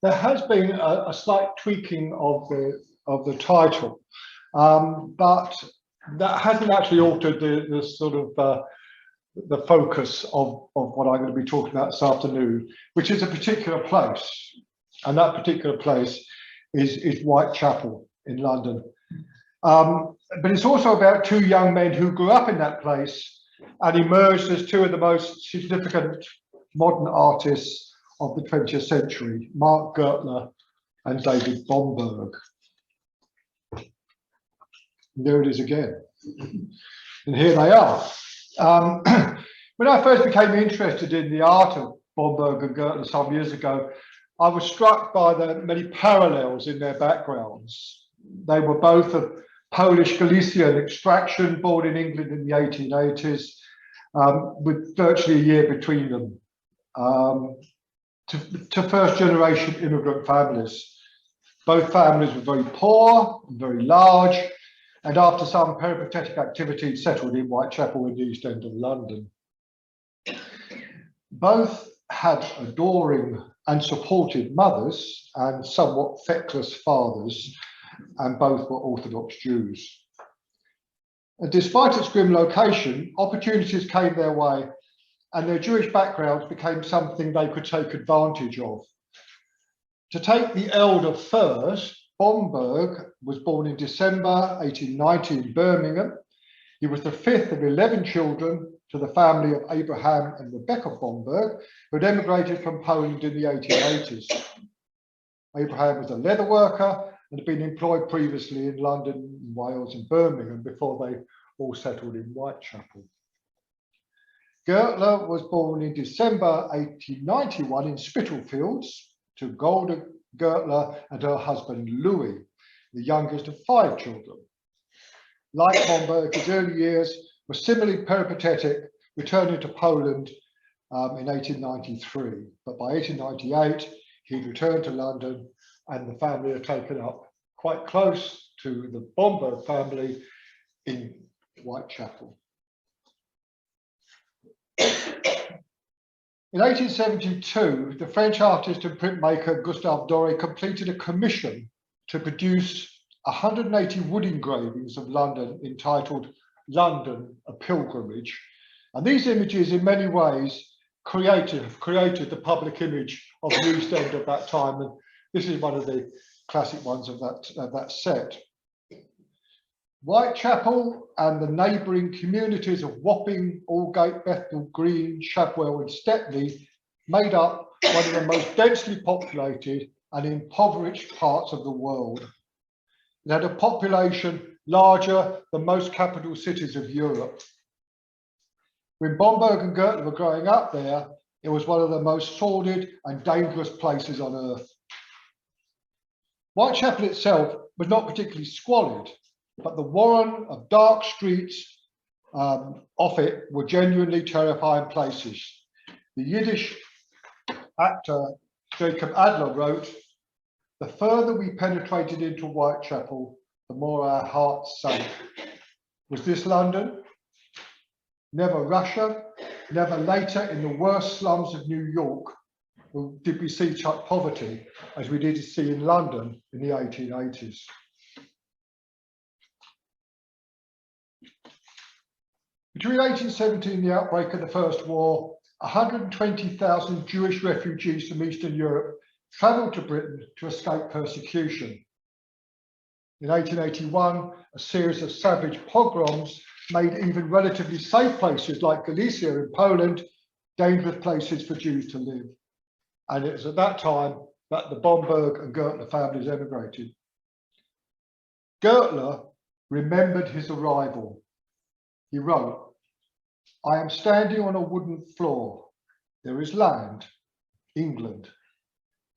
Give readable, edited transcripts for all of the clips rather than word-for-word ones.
There has been a slight tweaking of the title, but that hasn't actually altered the sort of the focus of what I'm going to be talking about this afternoon, which is a particular place, and that particular place is Whitechapel in London. But it's also about two young men who grew up in that place and emerged as two of the most significant modern artists of the 20th century, Mark Gertler and David Bomberg. And there it is again. And here they are. When I first became interested in the art of Bomberg and Gertler some years ago, I was struck by the many parallels in their backgrounds. They were both of Polish Galician extraction, born in England in the 1880s, with virtually a year between them, to first generation immigrant families. Both families were very poor and very large, and after some peripatetic activity settled in Whitechapel in the East End of London. Both had adoring and supportive mothers and somewhat feckless fathers, and both were Orthodox Jews. And despite its grim location, opportunities came their way, and their Jewish backgrounds became something they could take advantage of. To take the elder first, Bomberg was born in December 1890 in Birmingham. He was the fifth of 11 children to the family of Abraham and Rebecca Bomberg, who had emigrated from Poland in the 1880s. Abraham was a leather worker and had been employed previously in London, Wales and Birmingham before they all settled in Whitechapel. Gertler was born in December 1891 in Spitalfields to Golda Gertler and her husband Louis, the youngest of 5 children. Like Bomberg, his early years were similarly peripatetic, returning to Poland in 1893. But by 1898, he'd returned to London and the family had taken up quite close to the Bomberg family in Whitechapel. In 1872, the French artist and printmaker Gustave Doré completed a commission to produce 180 wood engravings of London entitled London, a Pilgrimage. And these images in many ways have created the public image of the East End of that time. And this is one of the classic ones of that set. Whitechapel and the neighbouring communities of Wapping, Aldgate, Bethnal Green, Shadwell and Stepney made up one of the most densely populated and impoverished parts of the world. It had a population larger than most capital cities of Europe. When Bomberg and Gertler were growing up there, it was one of the most sordid and dangerous places on earth. Whitechapel itself was not particularly squalid, but the warren of dark streets off it were genuinely terrifying places. The Yiddish actor Jacob Adler wrote, "The further we penetrated into Whitechapel, the more our hearts sank." Was this London? Never Russia, never later in the worst slums of New York did we see such poverty as we did see in London in the 1880s. Between 1870 and the outbreak of the First War, 120,000 Jewish refugees from Eastern Europe travelled to Britain to escape persecution. In 1881, a series of savage pogroms made even relatively safe places like Galicia in Poland dangerous places for Jews to live. And it was at that time that the Bomberg and Gertler families emigrated. Gertler remembered his arrival. He wrote, "I am standing on a wooden floor. There is land, England.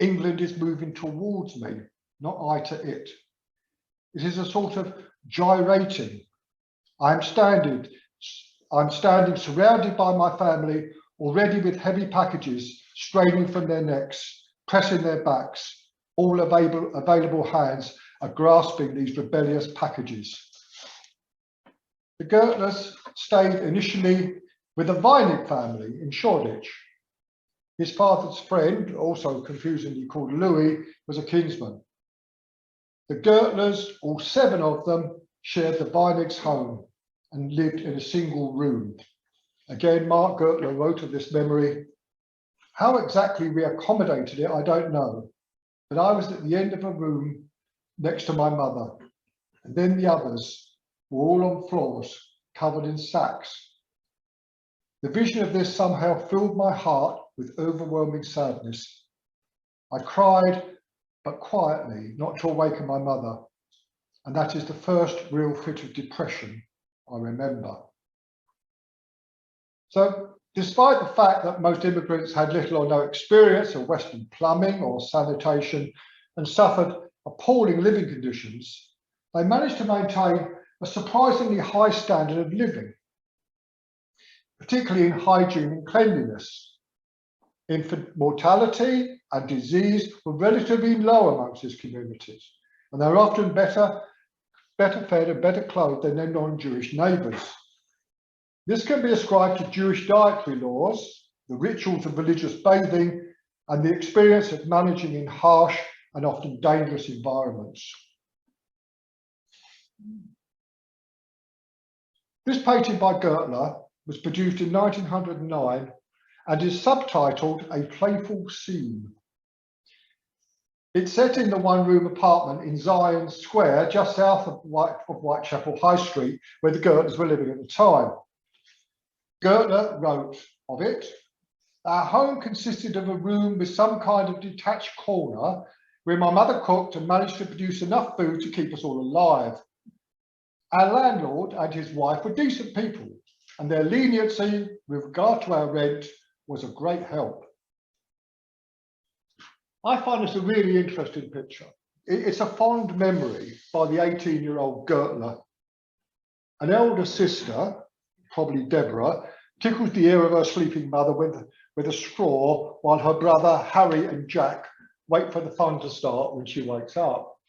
England is moving towards me, not I to it. It is a sort of gyrating. I'm standing surrounded by my family, already with heavy packages straining from their necks, pressing their backs. All available hands are grasping these rebellious packages." The Gertlers stayed initially with the Weinig family in Shoreditch. His father's friend, also confusingly called Louis, was a kinsman. The Gertlers, all 7 of them, shared the Beinig's home and lived in a single room. Again, Mark Gertler wrote of this memory, "How exactly we accommodated it, I don't know, but I was at the end of a room next to my mother, and then the others were all on floors covered in sacks. The vision of this somehow filled my heart with overwhelming sadness. I cried, but quietly, not to awaken my mother, and that is the first real fit of depression I remember." So, despite the fact that most immigrants had little or no experience of Western plumbing or sanitation and suffered appalling living conditions, they managed to maintain a surprisingly high standard of living, particularly in hygiene and cleanliness. Infant mortality and disease were relatively low amongst these communities, and they were often better fed and better clothed than their non-Jewish neighbours. This can be ascribed to Jewish dietary laws, the rituals of religious bathing, and the experience of managing in harsh and often dangerous environments. This painting by Gertler was produced in 1909 and is subtitled "A Playful Scene." It's set in the one-room apartment in Zion Square, just south of Whitechapel High Street, where the Gertlers were living at the time. Gertler wrote of it, "Our home consisted of a room with some kind of detached corner where my mother cooked and managed to produce enough food to keep us all alive. Our landlord and his wife were decent people, and their leniency with regard to our rent was a great help." I find this a really interesting picture. It's a fond memory by the 18-year-old Gertler. An elder sister, probably Deborah, tickles the ear of her sleeping mother with a straw while her brother Harry and Jack wait for the fun to start when she wakes up.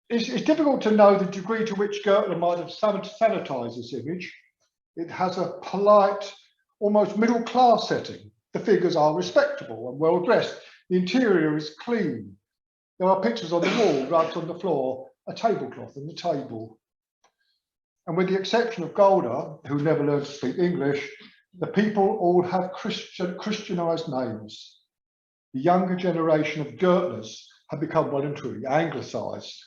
It's difficult to know the degree to which Gertler might have sanitized this image. It has a polite, almost middle-class setting. The figures are respectable and well-dressed. The interior is clean. There are pictures on the wall, rugs on the floor, a tablecloth on the table. And with the exception of Golda, who never learned to speak English, the people all have Christianized names. The younger generation of Gertlers have become well and truly anglicized.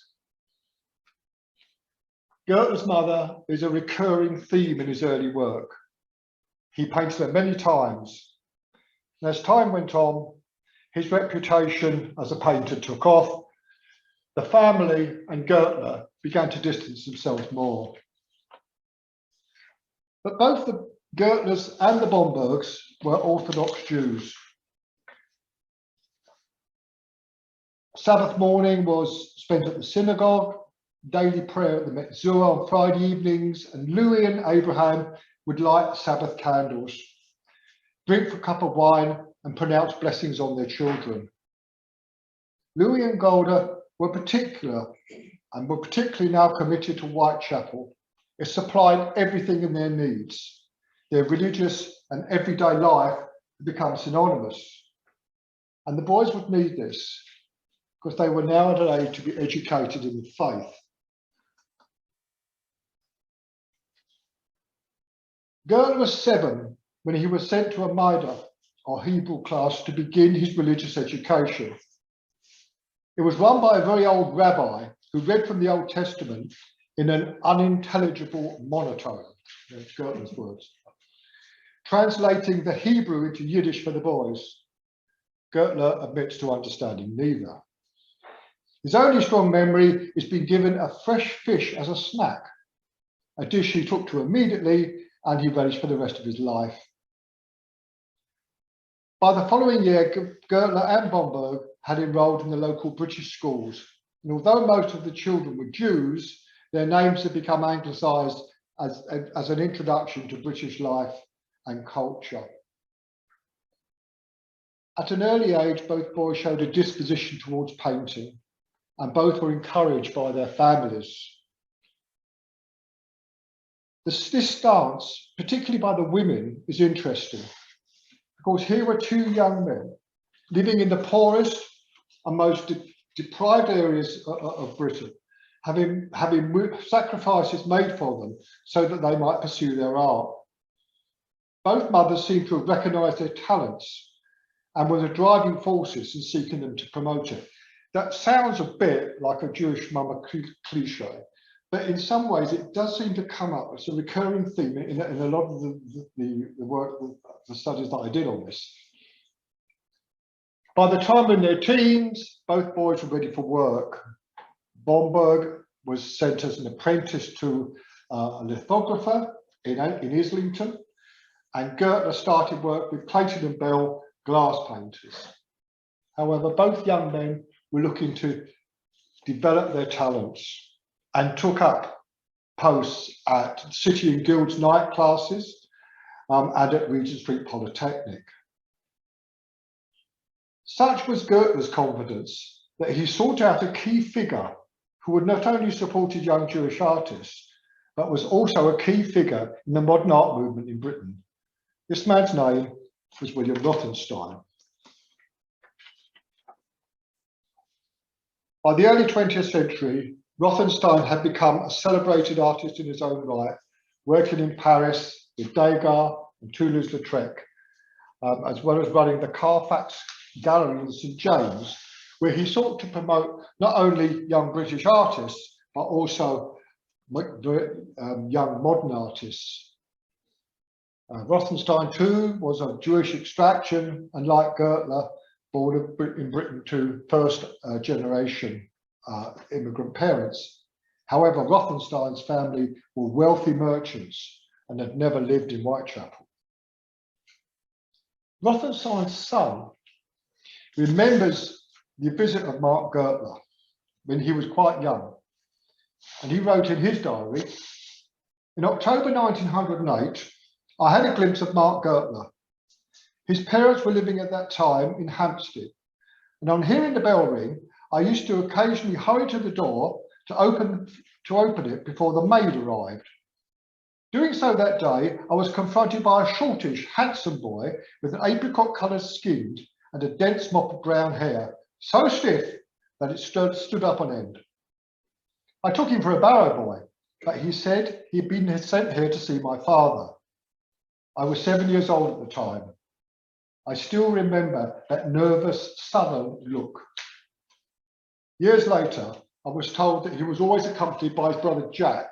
Gertler's mother is a recurring theme in his early work. He paints her many times. And as time went on, his reputation as a painter took off. The family and Gertler began to distance themselves more. But both the Gertlers and the Bombergs were Orthodox Jews. Sabbath morning was spent at the synagogue, daily prayer at the Metzua on Friday evenings, and Louis and Abraham would light Sabbath candles, drink a cup of wine, and pronounce blessings on their children. Louis and Golda were particularly now committed to Whitechapel. It supplied everything in their needs. Their religious and everyday life had become synonymous. And the boys would need this because they were now at an age to be educated in the faith. Gertler was 7 when he was sent to a Maida, or Hebrew class, to begin his religious education. It was run by a very old rabbi who read from the Old Testament in an unintelligible monotone, that's Gertler's words, translating the Hebrew into Yiddish for the boys. Gertler admits to understanding neither. His only strong memory is being given a fresh fish as a snack, a dish he took to immediately and he relished for the rest of his life. By the following year, Gertler and Bomberg had enrolled in the local British schools, and although most of the children were Jews, their names had become anglicised as an introduction to British life and culture. At an early age, both boys showed a disposition towards painting, and both were encouraged by their families. This stance, particularly by the women, is interesting. Of course, here were two young men living in the poorest and most deprived areas of Britain, having sacrifices made for them so that they might pursue their art. Both mothers seem to have recognised their talents and were the driving forces in seeking them to promote it. That sounds a bit like a Jewish mama cliche, but in some ways it does seem to come up as a recurring theme in a lot of the work, the studies that I did on this. By the time in their teens, both boys were ready for work. Bomberg was sent as an apprentice to a lithographer in Islington, and Gertler started work with Clayton and Bell glass painters. However, both young men were looking to develop their talents and took up posts at City and Guilds night classes and at Regent Street Polytechnic. Such was Gertler's confidence that he sought out a key figure who would not only supported young Jewish artists, but was also a key figure in the modern art movement in Britain. This man's name was William Rothenstein. By the early 20th century, Rothenstein had become a celebrated artist in his own right, working in Paris with Degas and Toulouse-Lautrec, as well as running the Carfax Gallery in St James, where he sought to promote not only young British artists, but also young modern artists. Rothenstein too was of Jewish extraction, and like Gertler, born in Britain to first generation immigrant parents. However, Rothenstein's family were wealthy merchants and had never lived in Whitechapel. Rothenstein's son remembers the visit of Mark Gertler when he was quite young, and he wrote in his diary, "In October 1908, I had a glimpse of Mark Gertler. His parents were living at that time in Hampstead, and on hearing the bell ring, I used to occasionally hurry to the door to open it before the maid arrived. Doing so that day, I was confronted by a shortish, handsome boy with an apricot-coloured skin and a dense mop of brown hair, so stiff that it stood up on end. I took him for a barrow boy, but he said he'd been sent here to see my father. I was 7 years old at the time. I still remember that nervous, sullen look. Years later, I was told that he was always accompanied by his brother Jack,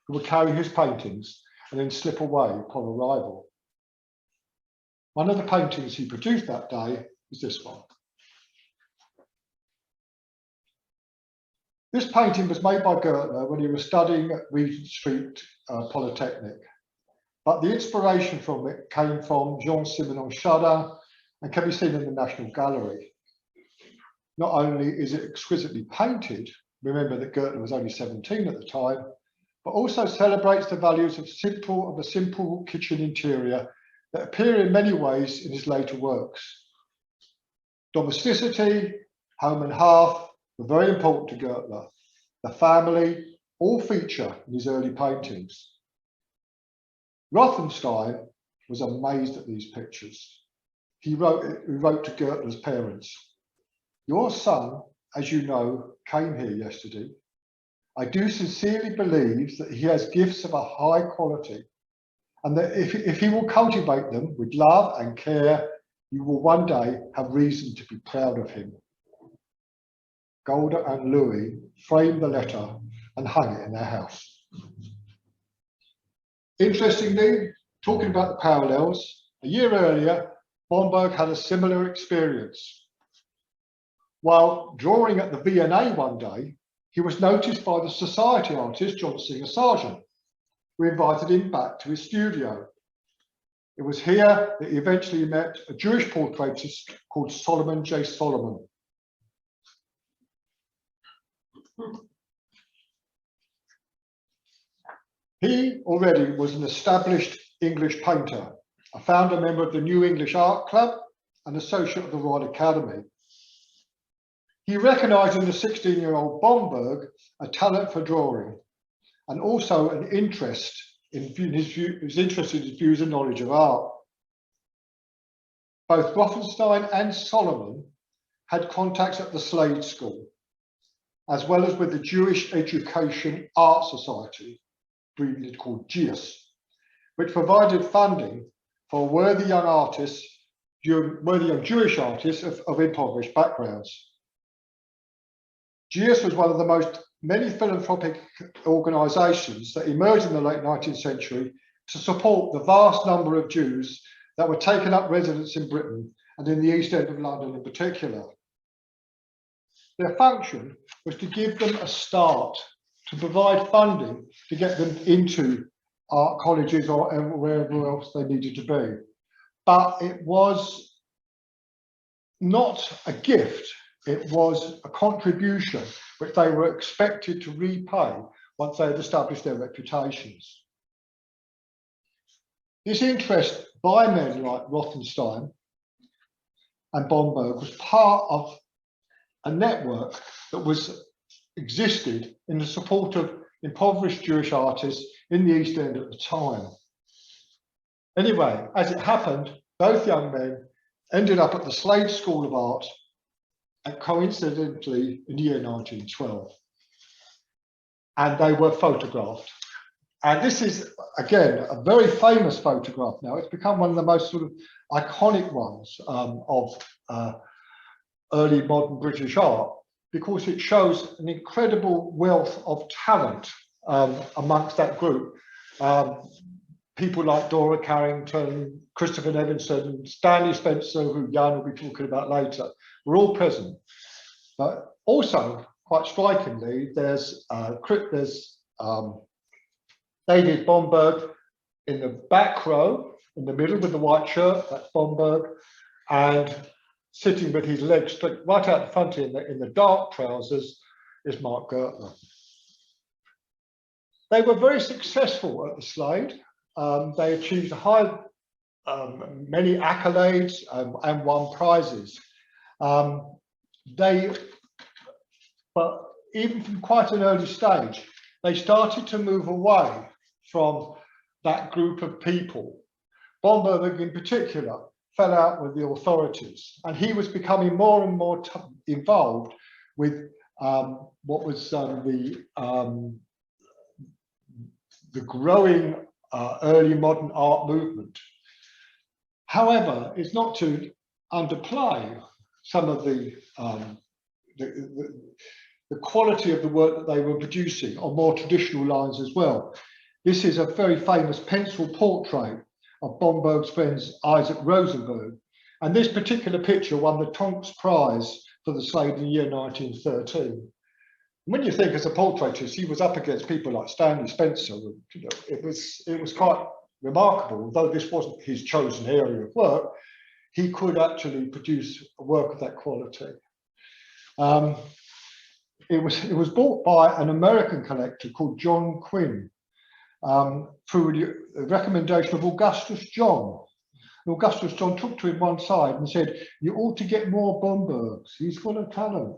who would carry his paintings and then slip away upon arrival." One of the paintings he produced that day is this one. This painting was made by Gertler when he was studying at Regent Street Polytechnic, but the inspiration from it came from Jean-Simenon Chardin and can be seen in the National Gallery. Not only is it exquisitely painted, remember that Gertler was only 17 at the time, but also celebrates the values of a simple kitchen interior that appear in many ways in his later works. Domesticity, home and hearth were very important to Gertler. The family all feature in his early paintings. Rothenstein was amazed at these pictures. He wrote to Gertler's parents, "Your son, as you know, came here yesterday. I do sincerely believe that he has gifts of a high quality, and that if he will cultivate them with love and care, you will one day have reason to be proud of him." Golda and Louis framed the letter and hung it in their house. Interestingly, talking about the parallels, a year earlier, Bomberg had a similar experience. While drawing at the V&A one day, he was noticed by the society artist John Singer Sargent, who invited him back to his studio. It was here that he eventually met a Jewish portraitist called Solomon J. Solomon. He already was an established English painter, a founder member of the New English Art Club and associate of the Royal Academy. He recognised in the 16-year-old Bomberg a talent for drawing and also an interest in his views and knowledge of art. Both Rothenstein and Solomon had contacts at the Slade School, as well as with the Jewish Education Art Society, briefly called JIAS, which provided funding for worthy young Jewish artists of impoverished backgrounds. JIAS was one of the many philanthropic organisations that emerged in the late 19th century to support the vast number of Jews that were taking up residence in Britain and in the East End of London in particular. Their function was to give them a start, to provide funding to get them into art colleges or wherever else they needed to be. But it was not a gift, it was a contribution which they were expected to repay once they had established their reputations. This interest by men like Rothenstein and Bomberg was part of a network that existed in the support of impoverished Jewish artists in the East End at the time. Anyway, as it happened, both young men ended up at the Slade School of Art, and coincidentally in the year 1912. And they were photographed. And this is, again, a very famous photograph now. It's become one of the most sort of iconic ones of early modern British art, because it shows an incredible wealth of talent amongst that group. People like Dora Carrington, Christopher Nevinson, Stanley Spencer, who Jan will be talking about later, were all present. But also, quite strikingly, there's David Bomberg in the back row, in the middle with the white shirt, that's Bomberg, and sitting with his legs right out the front in the dark trousers is Mark Gertler. They were very successful at the Slade. They achieved many accolades and won prizes. But even from quite an early stage, they started to move away from that group of people. Bomberg in particular fell out with the authorities, and he was becoming more and more involved with what was the growing early modern art movement. However, it's not to underplay some of the quality of the work that they were producing on more traditional lines as well. This is a very famous pencil portrait of Bomberg's friend Isaac Rosenberg, and this particular picture won the Tonks Prize for the Slade in the year 1913. When you think as a portraitist, he was up against people like Stanley Spencer. You know, it was quite remarkable. Although this wasn't his chosen area of work, he could actually produce a work of that quality. It was bought by an American collector called John Quinn through the recommendation of Augustus John. Augustus John took to him one side and said, "You ought to get more Bombergs. He's full of talent."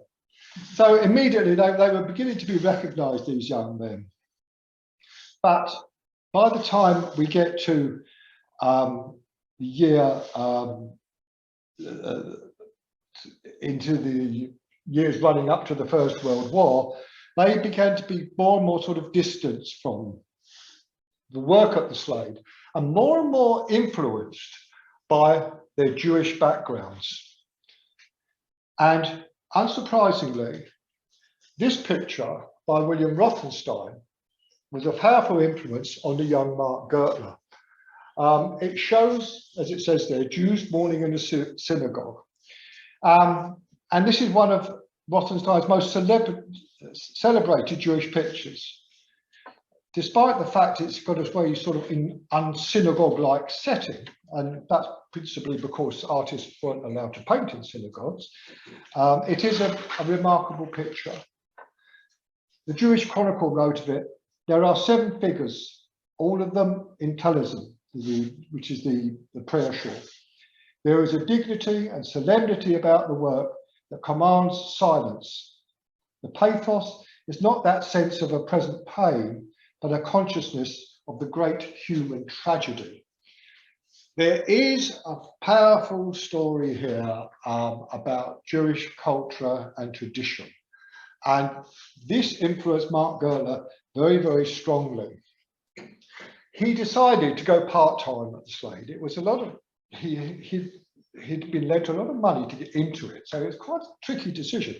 So immediately they were beginning to be recognized, these young men. But by the time we get to the year into the years running up to the First World War, they began to be more and more sort of distanced from the work at the Slade and more influenced by their Jewish backgrounds. And unsurprisingly, this picture by William Rothenstein was a powerful influence on the young Mark Gertler. It shows, as it says there, Jews mourning in a synagogue. And this is one of Rothenstein's most celebrated Jewish pictures. Despite the fact it's got a very sort of un-synagogue-like setting, and that's principally because artists weren't allowed to paint in synagogues, it is a remarkable picture. The Jewish Chronicle wrote of it, "There are 7 figures, all of them in Talmudic, which is the prayer shawl. There is a dignity and solemnity about the work that commands silence. The pathos is not that sense of a present pain, but a consciousness of the great human tragedy." There is a powerful story here about Jewish culture and tradition. And this influenced Mark Gertler very, very strongly. He decided to go part-time at the Slade. It was a lot of, he'd been lent a lot of money to get into it. So it was quite a tricky decision.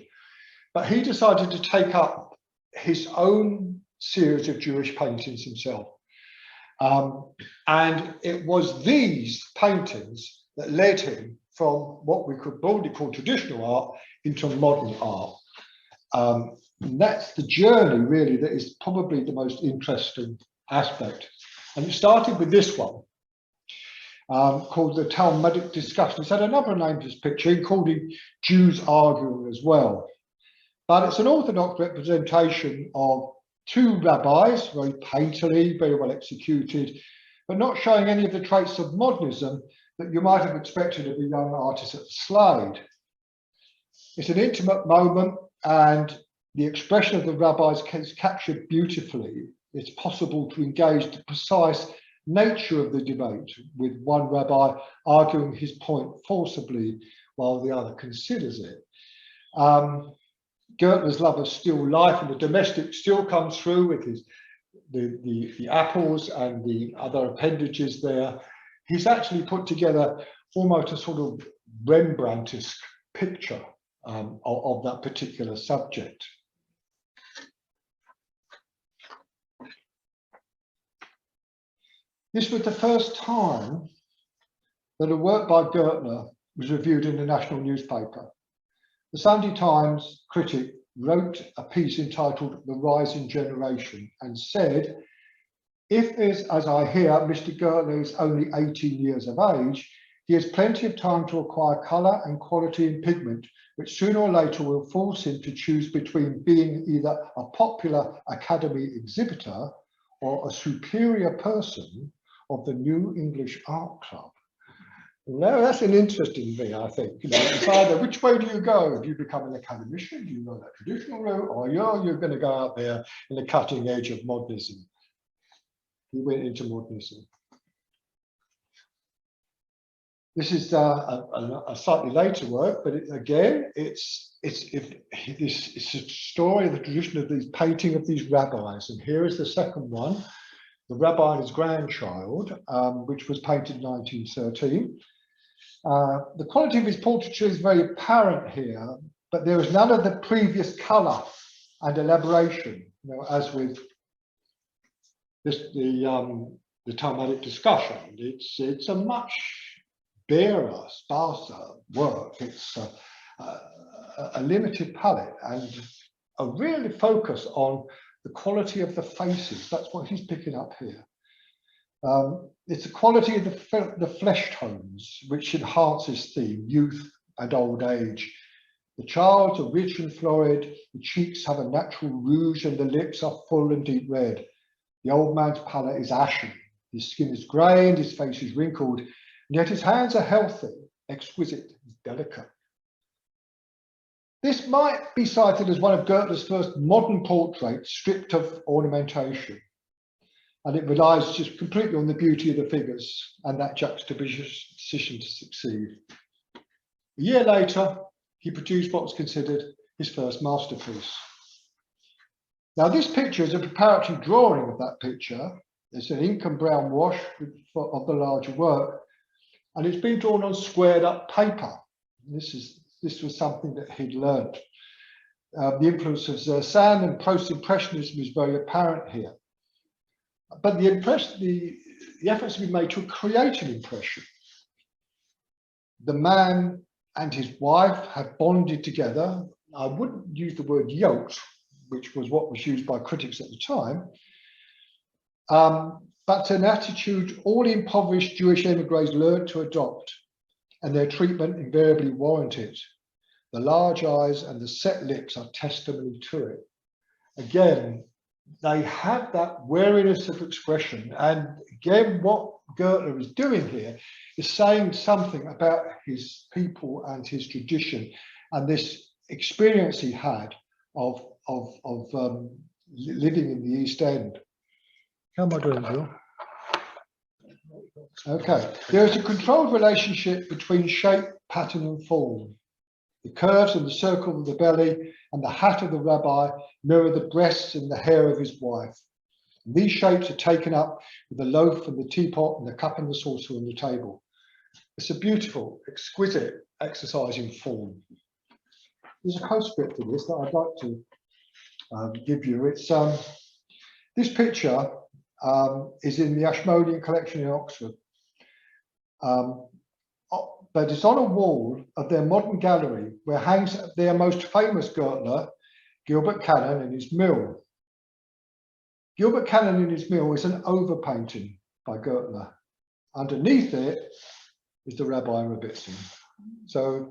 But he decided to take up his own series of Jewish paintings himself. And it was these paintings that led him from what we could broadly call traditional art into modern art. And that's the journey really that is probably the most interesting aspect. And it started with this one called the Talmudic Discussion. It's had a number of names, this picture, including Jews arguing as well. But it's an orthodox representation of two rabbis, very painterly, very well executed, but not showing any of the traits of modernism that you might have expected of a young artist at the Slade. It's an intimate moment, and the expression of the rabbis is captured beautifully. It's possible to engage the precise nature of the debate, with one rabbi arguing his point forcibly while the other considers it. Gertler's love of still life and the domestic still comes through with his the apples and the other appendages there. He's actually put together almost a sort of Rembrandtesque picture of that particular subject. This was the first time that a work by Gertler was reviewed in a national newspaper. The Sunday Times critic wrote a piece entitled "The Rising Generation" and said, if, as I hear, Mr. Gertler is only 18 years of age, he has plenty of time to acquire colour and quality in pigment, which sooner or later will force him to choose between being either a popular Academy exhibitor or a superior person of the New English Art Club. Now, that's an interesting thing, I think. You know, it's either which way do you go? Do you become an academician? Do you go that traditional route? Or you're going to go out there in the cutting edge of modernism? He went into modernism. This is a slightly later work, but it's a story of the tradition of these painting of these rabbis. And here is the second one, the Rabbi and His Grandchild, which was painted in 1913. The quality of his portraiture is very apparent here, but there is none of the previous colour and elaboration, you know, as with this, the Talmudic Discussion. It's a much barer, sparser work. It's a limited palette and a really focus on the quality of the faces. That's what he's picking up here. It's the quality of the flesh tones which enhance his theme, youth and old age. The child's are rich and florid, the cheeks have a natural rouge and the lips are full and deep red. The old man's pallor is ashen, his skin is grey and his face is wrinkled, and yet his hands are healthy, exquisite, delicate. This might be cited as one of Gertler's first modern portraits stripped of ornamentation. And it relies just completely on the beauty of the figures and that juxtaposition to succeed. A year later, he produced what was considered his first masterpiece. Now, this picture is a preparatory drawing of that picture. It's an ink and brown wash of the larger work, and it's been drawn on squared up paper. This was something that he'd learned. The influence of Cézanne and post-impressionism is very apparent here. But the efforts have been made to create an impression. The man and his wife have bonded together. I wouldn't use the word yoked, which was what was used by critics at the time, but an attitude all impoverished Jewish emigres learned to adopt, and their treatment invariably warranted. The large eyes and the set lips are testimony to it. Again, they have that wariness of expression. And again, what Gertler is doing here is saying something about his people and his tradition and this experience he had of living in the East End. How am I doing, Jill? Okay, there is a controlled relationship between shape, pattern, and form. The curves and the circle of the belly and the hat of the rabbi mirror the breasts and the hair of his wife. And these shapes are taken up with the loaf and the teapot and the cup and the saucer on the table. It's a beautiful, exquisite exercise in form. There's a postscript to this that I'd like to give you. It's this picture is in the Ashmolean collection in Oxford. But it's on a wall of their modern gallery where hangs their most famous Gertler, Gilbert Cannon, in his mill. Gilbert Cannon in his mill is an overpainting by Gertler. Underneath it is the Rabbi and Rebbitzin. So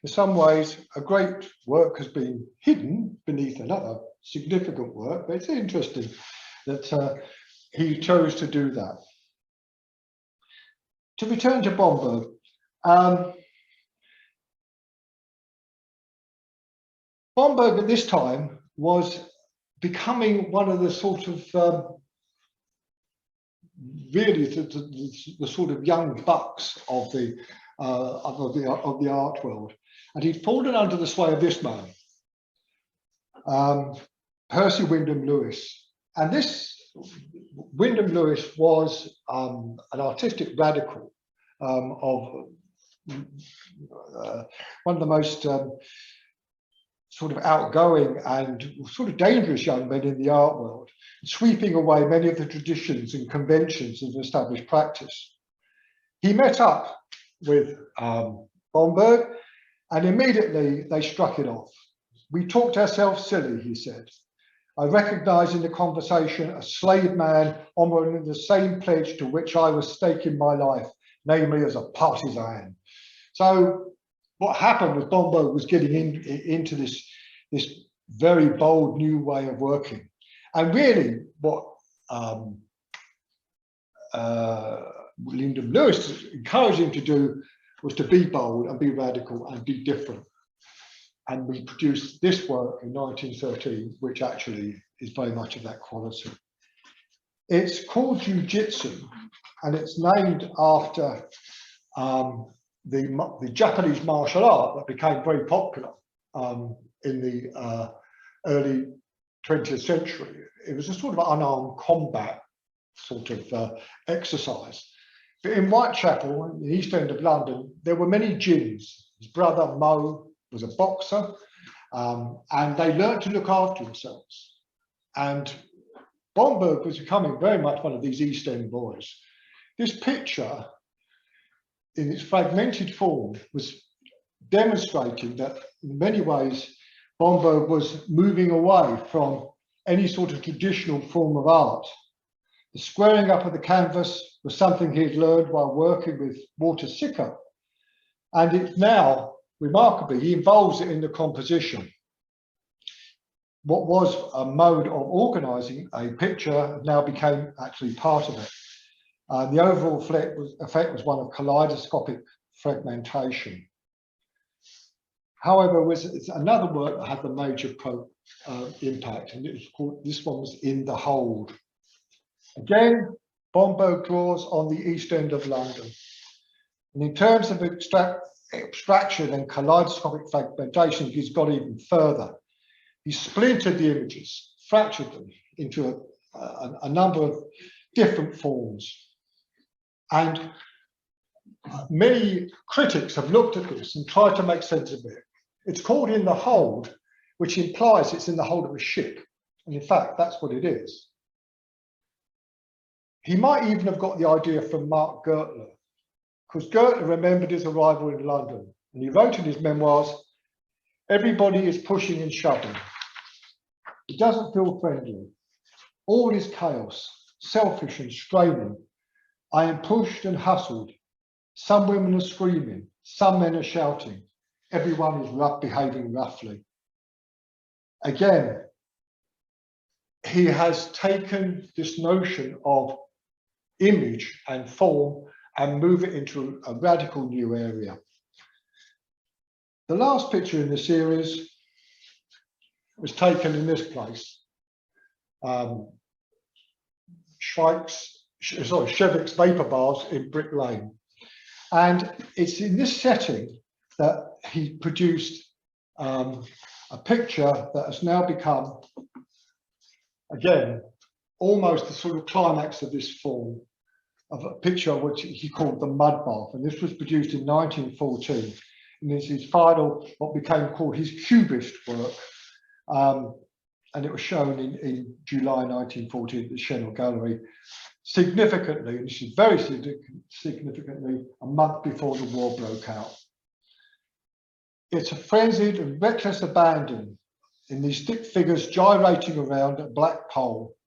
in some ways, a great work has been hidden beneath another significant work, but it's interesting that he chose to do that. To return to Bomberg, Bomberg at this time was becoming one of the sort of really the sort of young bucks of the art world, and he'd fallen under the sway of this man, Percy Wyndham Lewis. And this Wyndham Lewis was an artistic radical of one of the most sort of outgoing and sort of dangerous young men in the art world, sweeping away many of the traditions and conventions of established practice. He met up with Bomberg, and immediately they struck it off. "We talked ourselves silly," he said. "I recognise in the conversation a slave man honouring the same pledge to which I was staking my life, namely as a partisan." So what happened was Bomberg was getting into this very bold new way of working. And really what Wyndham Lewis encouraged him to do was to be bold and be radical and be different. And we produced this work in 1913, which actually is very much of that quality. It's called Jiu Jitsu, and it's named after the Japanese martial art that became very popular in the early 20th century. It was a sort of unarmed combat sort of exercise. But in Whitechapel, in the East End of London, there were many gyms. His brother Mo was a boxer, and they learned to look after themselves. And Bomberg was becoming very much one of these East End boys. This picture, in its fragmented form, was demonstrating that in many ways Bomberg was moving away from any sort of traditional form of art. The squaring up of the canvas was something he had learned while working with Walter Sicker, and it now, remarkably, he involves it in the composition. What was a mode of organising a picture now became actually part of it. The overall effect was one of kaleidoscopic fragmentation. However, it's another work that had the major impact, and it was called, this one was In the Hold. Again, Bomberg draws on the East End of London. And in terms of abstraction and kaleidoscopic fragmentation, he's got even further. He splintered the images, fractured them into a number of different forms. And many critics have looked at this and tried to make sense of it. It's called In the Hold, which implies it's in the hold of a ship. And in fact, that's what it is. He might even have got the idea from Mark Gertler, because Gertler remembered his arrival in London, and he wrote in his memoirs, "Everybody is pushing and shoving. It doesn't feel friendly. All is chaos, selfish and straining. I am pushed and hustled. Some women are screaming, some men are shouting. Everyone is behaving roughly." Again, he has taken this notion of image and form and move it into a radical new area. The last picture in the series was taken in this place. Shrike's Chevik's vapor bars in Brick Lane. And it's in this setting that he produced a picture that has now become, again, almost the sort of climax of this form, of a picture of which he called the mud bath. And this was produced in 1914. And it's his final, what became called his Cubist work. And it was shown in July 1914 at the Channel Gallery. Significantly, and this is very significantly, a month before the war broke out. It's a frenzied and reckless abandon in these thick figures gyrating around a black pole.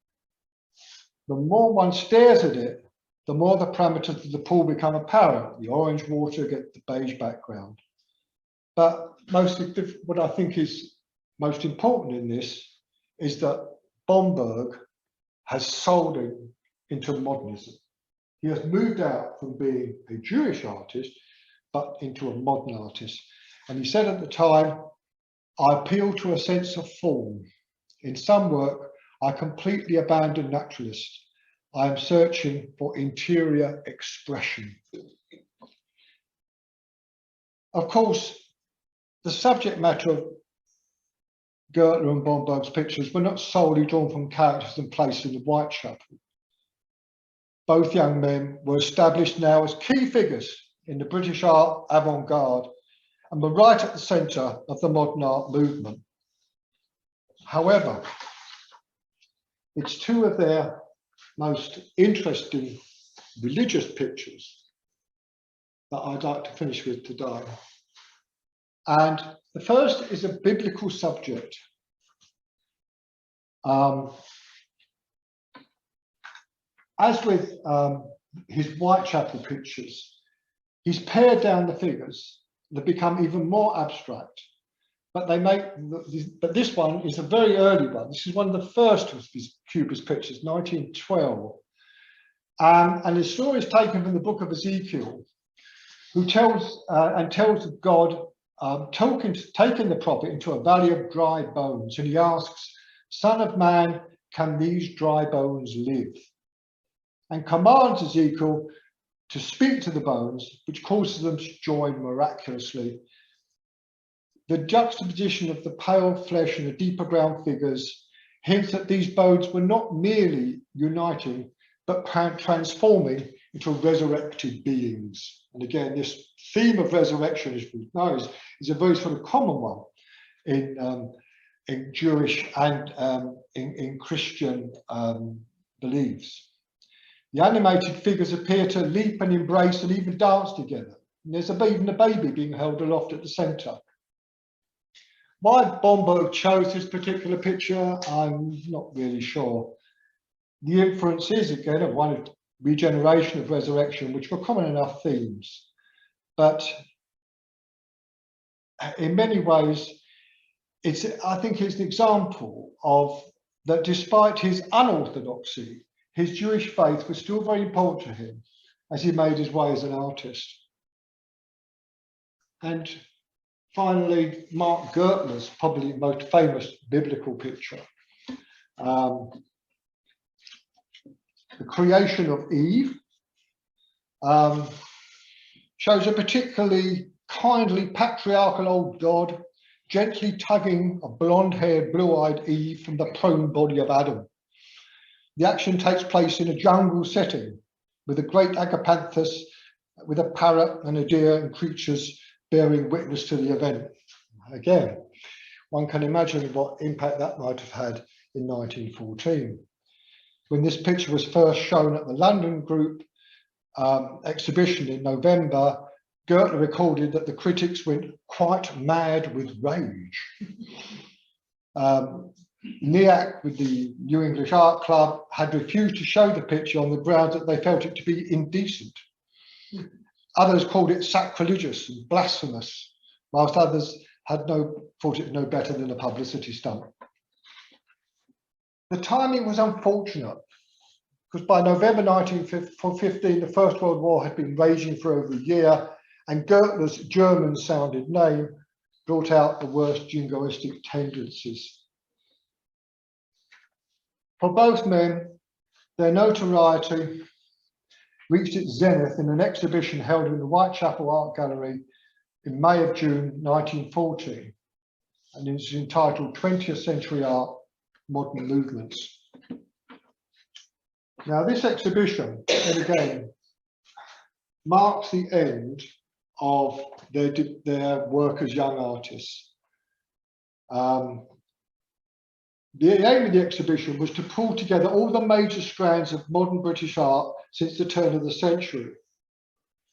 The more one stares at it, the more the parameters of the pool become apparent. The orange water gets the beige background. But what I think is most important in this is that Bomberg has sold it into modernism. He has moved out from being a Jewish artist, but into a modern artist. And he said at the time, I appeal to a sense of form. In some work, I completely abandon naturalist. I am searching for interior expression. Of course, the subject matter of Gertler and Bomberg's pictures were not solely drawn from characters and places in the Whitechapel. Both young men were established now as key figures in the British art avant-garde and were right at the centre of the modern art movement. However, it's two of their most interesting religious pictures that I'd like to finish with today. And the first is a biblical subject. As with his Whitechapel pictures, he's pared down the figures that become even more abstract. But this one is a very early one. This is one of the first of his Cubist pictures, 1912. And the story is taken from the book of Ezekiel, who tells of God taking the prophet into a valley of dry bones. And he asks, Son of man, can these dry bones live? And commands Ezekiel to speak to the bones, which causes them to join miraculously. The juxtaposition of the pale flesh and the deeper brown figures hints that these bones were not merely uniting, but transforming into resurrected beings. And again, this theme of resurrection, as we know, is a very sort of common one in Jewish and in Christian beliefs. The animated figures appear to leap and embrace and even dance together. And there's even a baby being held aloft at the centre. Why Bomberg chose this particular picture, I'm not really sure. The inference is, again, of one of regeneration, of resurrection, which were common enough themes. But in many ways, I think it's an example of that despite his unorthodoxy, his Jewish faith was still very important to him as he made his way as an artist. And finally, Mark Gertler's probably most famous biblical picture. The creation of Eve shows a particularly kindly patriarchal old God gently tugging a blonde-haired, blue-eyed Eve from the prone body of Adam. The action takes place in a jungle setting with a great agapanthus, with a parrot and a deer and creatures bearing witness to the event. Again, one can imagine what impact that might have had in 1914. When this picture was first shown at the London Group exhibition in November, Gertler recorded that the critics went quite mad with rage. NEAC, with the New English Art Club, had refused to show the picture on the grounds that they felt it to be indecent. Others called it sacrilegious and blasphemous, whilst others thought it no better than a publicity stunt. The timing was unfortunate, because by November 1915, the First World War had been raging for over a year, and Gertler's German-sounding name brought out the worst jingoistic tendencies. For both men, their notoriety reached its zenith in an exhibition held in the Whitechapel Art Gallery in May of June 1914, and it's entitled 20th Century Art, Modern Movements. Now this exhibition, and again, marks the end of their work as young artists. The aim of the exhibition was to pull together all the major strands of modern British art since the turn of the century.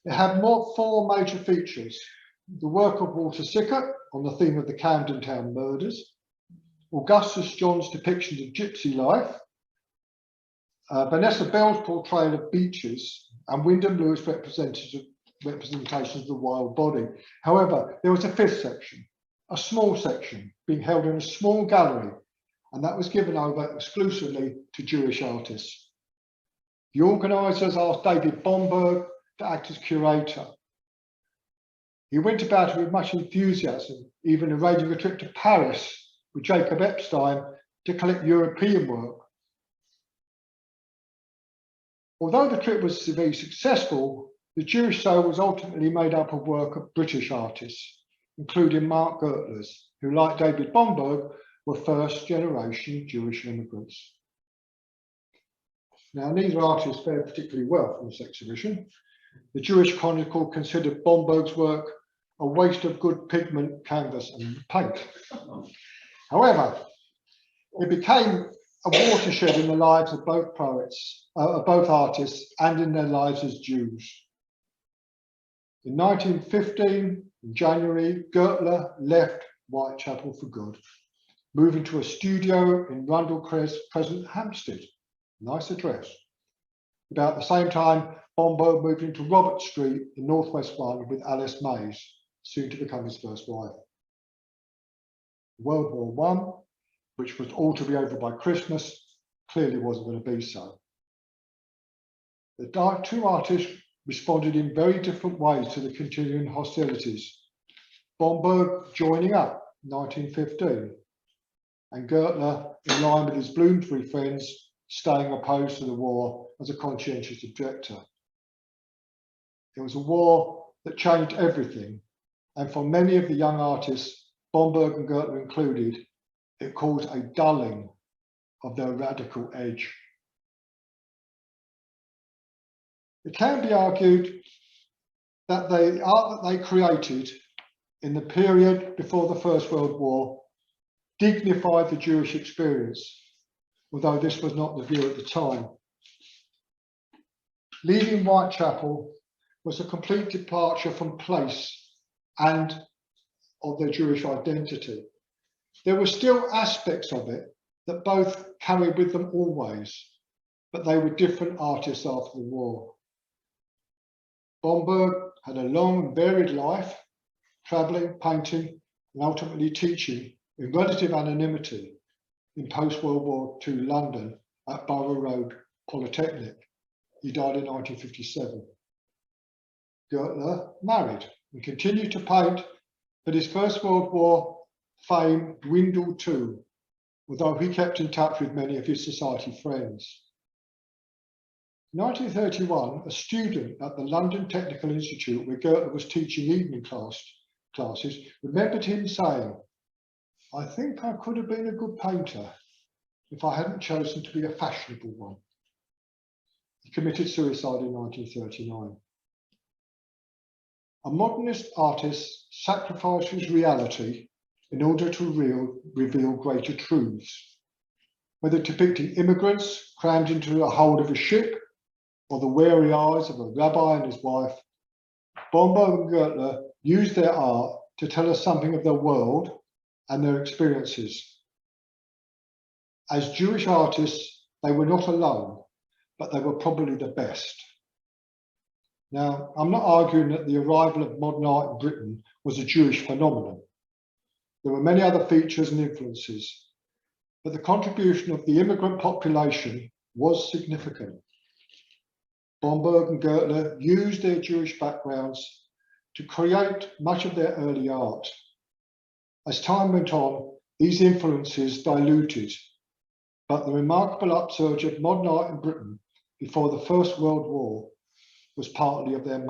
It had four major features: the work of Walter Sickert on the theme of the Camden Town murders, Augustus John's depiction of gypsy life, Vanessa Bell's portrayal of beaches, and Wyndham Lewis' representations of the wild body. However, there was a fifth section, a small section being held in a small gallery, and that was given over exclusively to Jewish artists. The organisers asked David Bomberg to act as curator. He went about it with much enthusiasm, even arranging a trip to Paris with Jacob Epstein to collect European work. Although the trip was very successful, the Jewish show was ultimately made up of work of British artists, including Mark Gertlers, who, like David Bomberg, were first-generation Jewish immigrants. Now, neither artist fared particularly well from this exhibition. The Jewish Chronicle considered Bomberg's work a waste of good pigment, canvas, and paint. However, it became a watershed in the lives of both both artists, and in their lives as Jews. In 1915, in January, Gertler left Whitechapel for good, moving to a studio in Rundle Crescent, Hampstead. Nice address. About the same time, Bomberg moved into Robert Street in Northwest London with Alice Mays, soon to become his first wife. World War I, which was all to be over by Christmas, clearly wasn't going to be so. The two artists responded in very different ways to the continuing hostilities. Bomberg joining up in 1915, and Gertler, in line with his Bloomsbury friends, staying opposed to the war as a conscientious objector. It was a war that changed everything, and for many of the young artists, Bomberg and Gertler included, it caused a dulling of their radical edge. It can be argued that the art that they created in the period before the First World War dignified the Jewish experience, although this was not the view at the time. Leaving Whitechapel was a complete departure from place and of their Jewish identity. There were still aspects of it that both carried with them always, but they were different artists after the war. Bomberg had a long and varied life, travelling, painting, and ultimately teaching in relative anonymity in post-World War II London at Borough Road Polytechnic. He died in 1957. Gertler married and continued to paint, but his First World War fame dwindled too, although he kept in touch with many of his society friends. In 1931, a student at the London Technical Institute, where Gertler was teaching evening classes, remembered him saying, "I think I could have been a good painter if I hadn't chosen to be a fashionable one." He committed suicide in 1939. A modernist artist sacrifices reality in order to reveal greater truths, whether depicting immigrants crammed into the hold of a ship or the weary eyes of a rabbi and his wife. Bomberg and Gertler used their art to tell us something of their world and their experiences. As Jewish artists, they were not alone, but they were probably the best. Now, I'm not arguing that the arrival of modern art in Britain was a Jewish phenomenon. There were many other features and influences, but the contribution of the immigrant population was significant. Bomberg and Gertler used their Jewish backgrounds to create much of their early art. As time went on, these influences diluted, but the remarkable upsurge of modern art in Britain before the First World War was partly of their